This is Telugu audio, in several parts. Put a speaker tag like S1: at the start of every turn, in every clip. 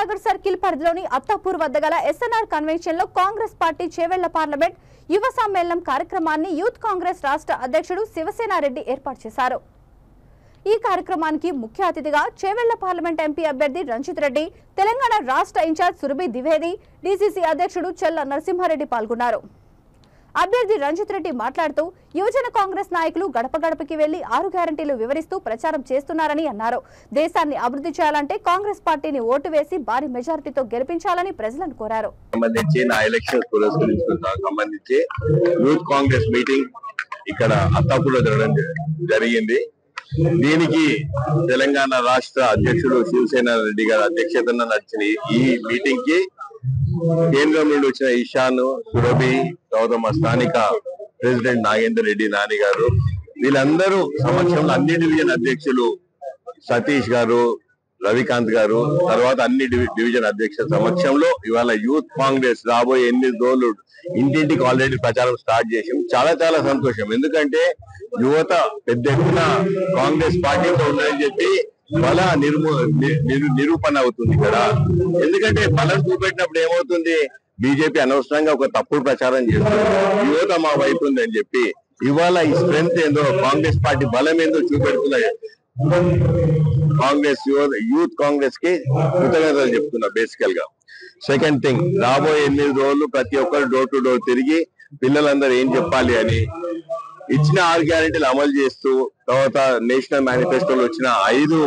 S1: సాగర్ సర్కిల్ పరిధిలోని అత్తాపూర్ వద్ద గల ఎస్ఎన్ఆర్ కన్వెన్షన్ లో కాంగ్రెస్ పార్టీ చేవెళ్ల పార్లమెంట్ యువ సమ్మేళనం కార్యక్రమాన్ని యూత్ కాంగ్రెస్ రాష్ట్ర అధ్యక్షుడు శివసేనారెడ్డి ఏర్పాటు చేశారు. ఈ కార్యక్రమానికి ముఖ్య అతిథిగా చేవెళ్ల పార్లమెంట్ ఎంపీ అభ్యర్థి రంజిత్ రెడ్డి, తెలంగాణ రాష్ట్ర ఇన్ఛార్జ్ సురభి ద్వివేది, డీసీసీ అధ్యక్షుడు చెల్ల నరసింహారెడ్డి పాల్గొన్నారు. అభ్యర్థి రంజిత్ రెడ్డి మాట్లాడుతూ యువజన కాంగ్రెస్ నాయకులు గడప గడపకి వెళ్లి 6 గ్యారంటీలు వివరిస్తూ ప్రచారం చేస్తున్నారని అన్నారు. దేశాన్ని అభివృద్ధి చేయాలంటే కాంగ్రెస్ పార్టీని ఓటు వేసి భారీ మెజారిటీతో గెలిపించాలని ప్రజలను కోరారు.
S2: సంబంధించి యూత్ కాంగ్రెస్ మీటింగ్ ఇక్కడ అత్తాపూర్లో జరిగింది. దీనికి తెలంగాణ రాష్ట్ర అధ్యక్షుడు శివసేనారెడ్డి గారి అధ్యక్షతన నడిచిన ఈ మీటింగ్ కి కేంద్రం నుండి వచ్చిన ఈశాన్, సురభి, తర్వాత మా స్థానిక ప్రెసిడెంట్ నాగేందర్ రెడ్డి నాని గారు, వీళ్ళందరూ సమక్షంలో అన్ని డివిజన్ అధ్యక్షులు సతీష్ గారు, రవికాంత్ గారు, తర్వాత అన్ని డివిజన్ అధ్యక్షుల సమక్షంలో ఇవాళ యూత్ కాంగ్రెస్ రాబోయే 8 రోజులు ఇంటింటికి ఆల్రెడీ ప్రచారం స్టార్ట్ చేసాం. చాలా చాలా సంతోషం. ఎందుకంటే యువత పెద్ద ఎత్తున కాంగ్రెస్ పార్టీతో ఉందని చెప్పి బల నిరూపణ అవుతుంది ఇక్కడ. ఎందుకంటే బలం చూపెట్టినప్పుడు ఏమవుతుంది, బీజేపీ అనవసరంగా ఒక తప్పుడు ప్రచారం చేస్తుంది. యువత మా వైపు ఉంది అని చెప్పి ఇవాళ ఈ స్ట్రెంత్ ఏందో, కాంగ్రెస్ పార్టీ బలం ఏందో చూపెడుతున్నాయి. కాంగ్రెస్ యూత్ కాంగ్రెస్ కి కృతజ్ఞతలు చెప్తున్నా. బేసికల్ గా సెకండ్ థింగ్, రాబోయే 8 రోజులు ప్రతి ఒక్కరు డోర్ టు డోర్ తిరిగి పిల్లలందరూ ఏం చెప్పాలి అని ఇచ్చిన 6 గ్యారెంటీలు అమలు చేస్తూ, తర్వాత నేషనల్ మేనిఫెస్టోలో వచ్చిన 5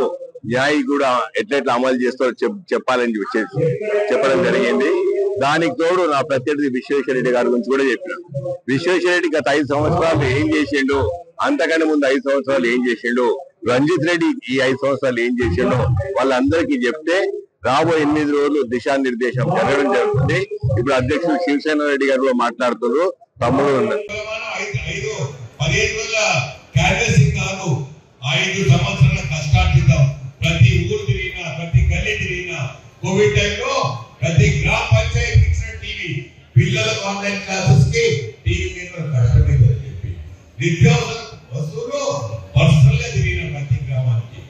S2: న్యాయి కూడా ఎట్లెట్లా అమలు చేస్తూ చెప్పాలని చెప్పడం జరిగింది. దానికి తోడు నా ప్రత్యర్థి విశ్వేశ్వరరెడ్డి గారి గురించి కూడా చెప్పినాను. విశ్వేశ్వరరెడ్డి గత 5 సంవత్సరాలు ఏం చేసిండు, అంతకంటే ముందు 5 సంవత్సరాలు ఏం చేసిండు, రంజిత్ రెడ్డి ఈ 5 సంవత్సరాలు ఏం చేసిండు వాళ్ళందరికీ చెప్తే రాబోయే 8 రోజులు దిశానిర్దేశం జరగడం జరుగుతుంది. ఇప్పుడు అధ్యక్షుడు శివసేనారెడ్డి గారు మాట్లాడుతున్నారు. తమ్ముడు ఉన్నారు.
S3: 5 సంవత్సరాల కష్టార్జితం ప్రతి ఊరు తిరిగినా, ప్రతి గల్లీ తిరిగినా, కోవిడ్ టైంలో ప్రతి గ్రామ పంచాయతీ ఇచ్చిన టీవీ, పిల్లలకు ఆన్లైన్ క్లాసెస్ కి టీవీ మీద కష్టమైందని చెప్పి నిత్యావసర వస్తువులు పర్సనల్ గా తిరిగిన ప్రతి గ్రామానికి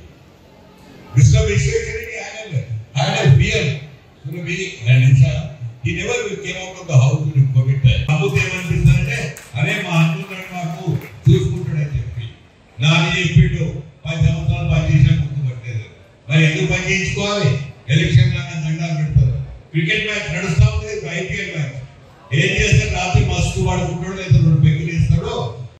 S3: మిస్టర్ విశ్వేశ్వరరెడ్డి ఆయన బియర్ Surabhi he never came out of the house during COVID time. అప్పుడు ఏమనిపిస్తుందంటే అరే మా అన్నున్నాడు మాకు చూసుకుంటాడని చెప్పి నాని చెప్పిండు 10 సంవత్సరాలు పనిచేసిన ముందు పట్టలేదు. మరి ఎందుకు పని చేయించుకోవాలి? ఎలక్షన్ లాగా దండాలు పెడతారు. క్రికెట్ మ్యాచ్ నడుస్తా ఉంది, ఐపీఎల్ మ్యాచ్ ఏం చేస్తే రాత్రి మస్తు పడుకుంటాడు.